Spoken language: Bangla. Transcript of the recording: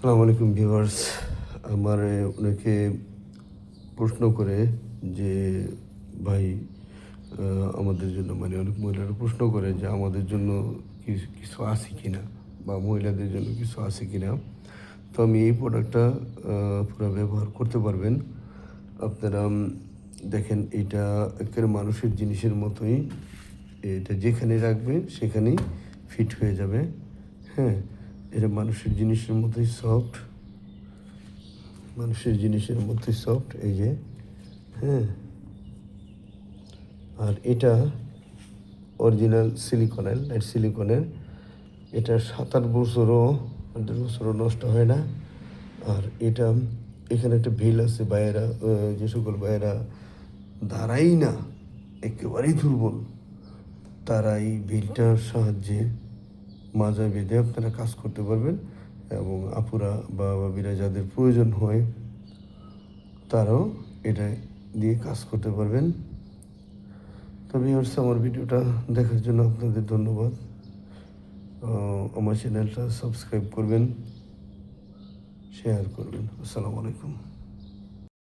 আসসালামু আলাইকুম ভিউয়ার্স। আমার অনেকে প্রশ্ন করে যে ভাই আমাদের জন্য মানে অনেক মহিলারা প্রশ্ন করে যে আমাদের জন্য কিছু আছে কি না বা মহিলাদের জন্য কিছু আছে কি না। তো আমি এই প্রোডাক্টটা পুরো ব্যবহার করতে পারবেন আপনারা। দেখেন এটা একেবারে মানুষের জিনিসের মতোই, এটা যেখানে রাখবে সেখানেই ফিট হয়ে যাবে। হ্যাঁ, এটা মানুষের জিনিসের মতোই সফট, মানুষের জিনিসের মধ্যে সফট, এই যে। হ্যাঁ, আর এটা অরিজিনাল সিলিকনের, লাইট সিলিকনের। এটা 7-8 বছরও 8 বছরও নষ্ট হয় না। আর এটা এখানে একটা ভিল আছে, বাইরা যে সকল বাইরা দাঁড়াই না, একেবারেই দুর্বল, তারা এই ভিলটার সাহায্যে মাজা বেঁধে আপনারা কাজ করতে পারবেন। এবং আপুরা বা বাবিরা যাদের প্রয়োজন হয় তারাও এটা দিয়ে কাজ করতে পারবেন। তবে হচ্ছে আমার ভিডিওটা দেখার জন্য আপনাদের ধন্যবাদ। আমার চ্যানেলটা সাবস্ক্রাইব করবেন, শেয়ার করবেন। আসসালামু আলাইকুম।